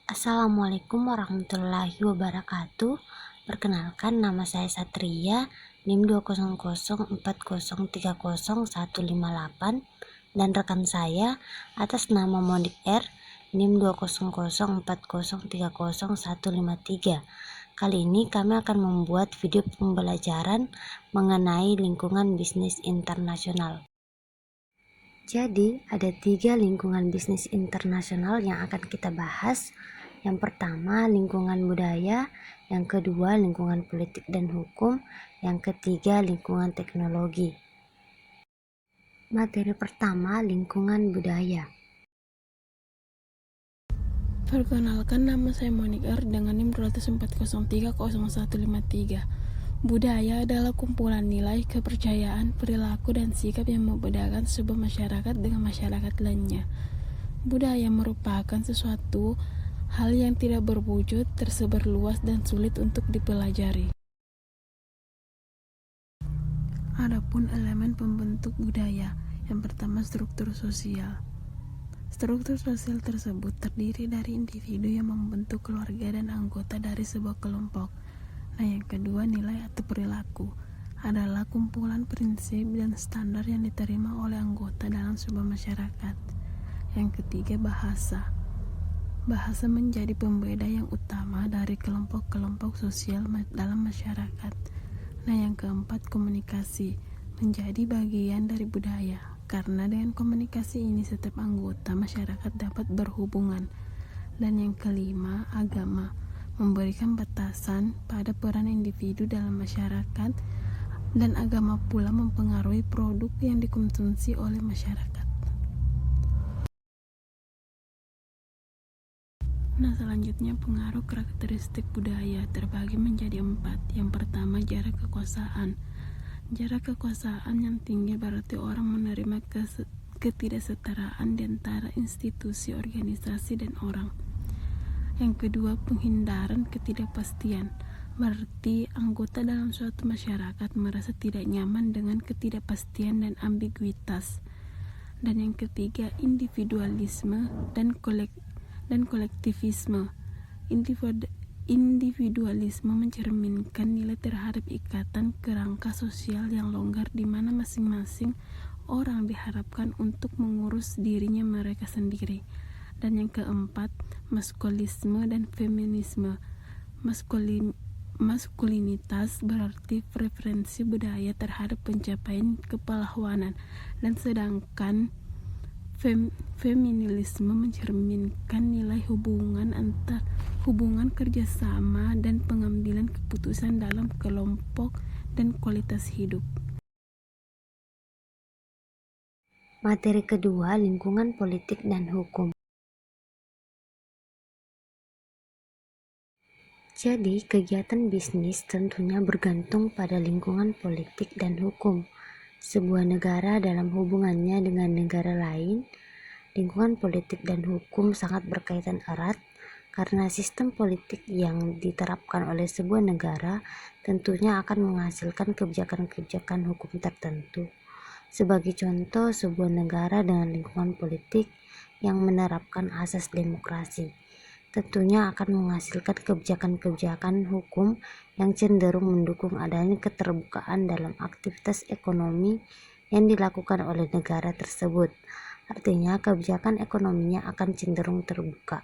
Assalamualaikum warahmatullahi wabarakatuh. Perkenalkan, nama saya Satria, NIM 20040303158, dan rekan saya atas nama Monik R, NIM 20040303153. Kali ini kami akan membuat video pembelajaran mengenai lingkungan bisnis internasional. Jadi, ada 3 lingkungan bisnis internasional yang akan kita bahas. Yang pertama, lingkungan budaya. Yang kedua, lingkungan politik dan hukum. Yang ketiga, lingkungan teknologi. Materi pertama, lingkungan budaya. Perkenalkan, nama saya Monik R dengan NIM 20040300153. Budaya adalah kumpulan nilai, kepercayaan, perilaku, dan sikap yang membedakan sebuah masyarakat dengan masyarakat lainnya. Budaya merupakan sesuatu hal yang tidak berwujud, tersebar luas, dan sulit untuk dipelajari. Adapun elemen pembentuk budaya, yang pertama struktur sosial. Struktur sosial tersebut terdiri dari individu yang membentuk keluarga dan anggota dari sebuah kelompok. Nah, yang kedua, nilai atau perilaku adalah kumpulan prinsip dan standar yang diterima oleh anggota dalam sebuah masyarakat. Yang ketiga, bahasa. Bahasa menjadi pembeda yang utama dari kelompok-kelompok sosial dalam masyarakat. Nah, yang keempat, komunikasi menjadi bagian dari budaya, karena dengan komunikasi ini setiap anggota masyarakat dapat berhubungan. Dan yang kelima, agama memberikan batasan pada peran individu dalam masyarakat, dan agama pula mempengaruhi produk yang dikonsumsi oleh masyarakat. Nah, selanjutnya pengaruh karakteristik budaya terbagi menjadi 4. Yang pertama, jarak kekuasaan. Jarak kekuasaan yang tinggi berarti orang menerima ketidaksetaraan di antara institusi, organisasi, dan orang. Yang kedua, penghindaran ketidakpastian. Berarti anggota dalam suatu masyarakat merasa tidak nyaman dengan ketidakpastian dan ambiguitas. Dan yang ketiga, individualisme dan kolektivisme. Individualisme mencerminkan nilai terhadap ikatan kerangka sosial yang longgar, di mana masing-masing orang diharapkan untuk mengurus dirinya mereka sendiri. Dan yang keempat, maskulinisme dan feminisme. Maskulinitas berarti preferensi budaya terhadap pencapaian kepahlawanan, dan sedangkan feminisme mencerminkan nilai hubungan kerjasama dan pengambilan keputusan dalam kelompok dan kualitas hidup. Materi kedua, lingkungan politik dan hukum. Jadi, kegiatan bisnis tentunya bergantung pada lingkungan politik dan hukum. Sebuah negara dalam hubungannya dengan negara lain, lingkungan politik dan hukum sangat berkaitan erat, karena sistem politik yang diterapkan oleh sebuah negara tentunya akan menghasilkan kebijakan-kebijakan hukum tertentu. Sebagai contoh, sebuah negara dengan lingkungan politik yang menerapkan asas demokrasi tentunya akan menghasilkan kebijakan-kebijakan hukum yang cenderung mendukung adanya keterbukaan dalam aktivitas ekonomi yang dilakukan oleh negara tersebut. Artinya, kebijakan ekonominya akan cenderung terbuka.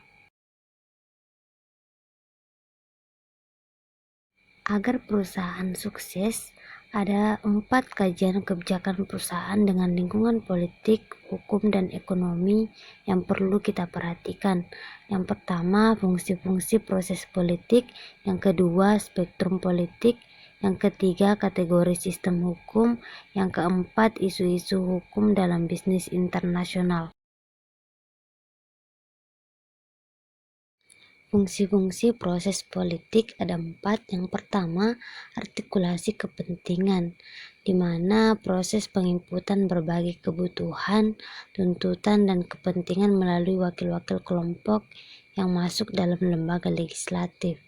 Agar perusahaan sukses, ada 4 kajian kebijakan perusahaan dengan lingkungan politik, hukum, dan ekonomi yang perlu kita perhatikan. Yang pertama, fungsi-fungsi proses politik. Yang kedua, spektrum politik. Yang ketiga, kategori sistem hukum. Yang keempat, isu-isu hukum dalam bisnis internasional. Fungsi-fungsi proses politik ada 4. Yang pertama, artikulasi kepentingan, di mana proses penginputan berbagai kebutuhan, tuntutan, dan kepentingan melalui wakil-wakil kelompok yang masuk dalam lembaga legislatif.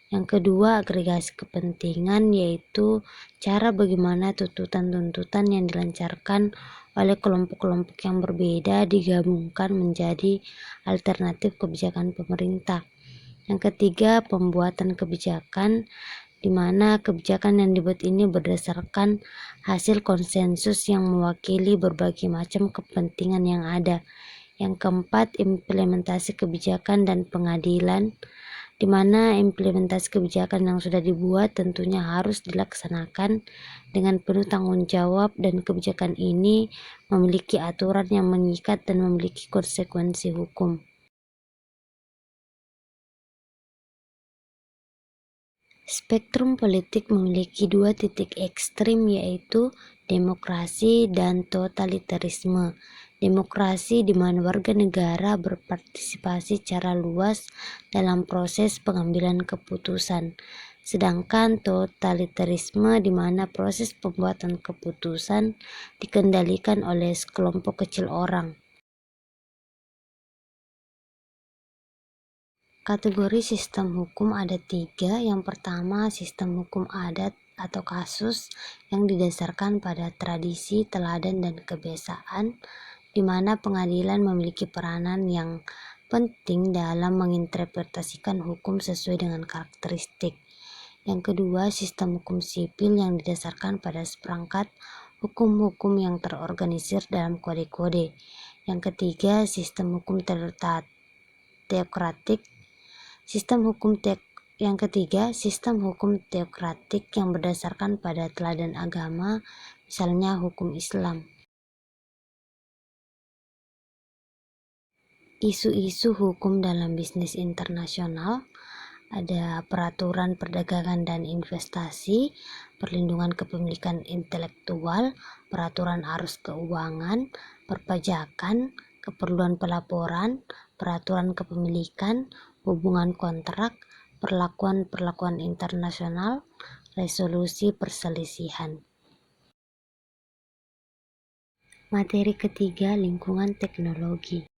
Yang kedua, agregasi kepentingan, yaitu cara bagaimana tuntutan-tuntutan yang dilancarkan oleh kelompok-kelompok yang berbeda digabungkan menjadi alternatif kebijakan pemerintah. Yang ketiga, pembuatan kebijakan, di mana kebijakan yang dibuat ini berdasarkan hasil konsensus yang mewakili berbagai macam kepentingan yang ada. Yang keempat, implementasi kebijakan dan pengadilan, di mana implementasi kebijakan yang sudah dibuat tentunya harus dilaksanakan dengan penuh tanggung jawab, dan kebijakan ini memiliki aturan yang mengikat dan memiliki konsekuensi hukum. Spektrum politik memiliki dua titik ekstrim, yaitu demokrasi dan totalitarisme. Demokrasi di mana warga negara berpartisipasi secara luas dalam proses pengambilan keputusan. Sedangkan totalitarisme di mana proses pembuatan keputusan dikendalikan oleh sekelompok kecil orang. Kategori sistem hukum ada 3. Yang pertama, sistem hukum adat atau kasus yang didasarkan pada tradisi, teladan, dan kebiasaan, di mana pengadilan memiliki peranan yang penting dalam menginterpretasikan hukum sesuai dengan karakteristik. Yang kedua, sistem hukum sipil yang didasarkan pada seperangkat hukum-hukum yang terorganisir dalam kode-kode. Yang ketiga, sistem hukum teokratik. Yang ketiga, sistem hukum teokratik yang berdasarkan pada teladan agama, misalnya hukum Islam. Isu-isu hukum dalam bisnis internasional ada peraturan perdagangan dan investasi, perlindungan kepemilikan intelektual, peraturan arus keuangan, perpajakan, keperluan pelaporan, peraturan kepemilikan, hubungan kontrak, perlakuan internasional, resolusi perselisihan. Materi ketiga, lingkungan teknologi.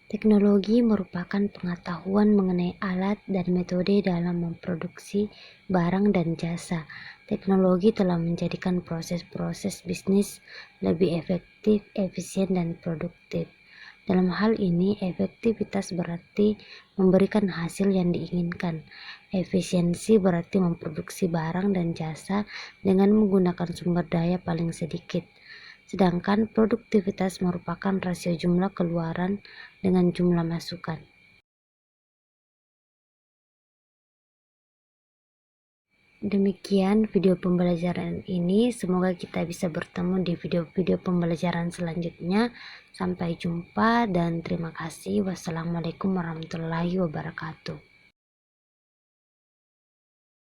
Teknologi merupakan pengetahuan mengenai alat dan metode dalam memproduksi barang dan jasa. Teknologi telah menjadikan proses-proses bisnis lebih efektif, efisien, dan produktif. Dalam hal ini, efektivitas berarti memberikan hasil yang diinginkan. Efisiensi berarti memproduksi barang dan jasa dengan menggunakan sumber daya paling sedikit. Sedangkan produktivitas merupakan rasio jumlah keluaran dengan jumlah masukan. Demikian video pembelajaran ini, semoga kita bisa bertemu di video-video pembelajaran selanjutnya. Sampai jumpa dan terima kasih. Wassalamualaikum warahmatullahi wabarakatuh.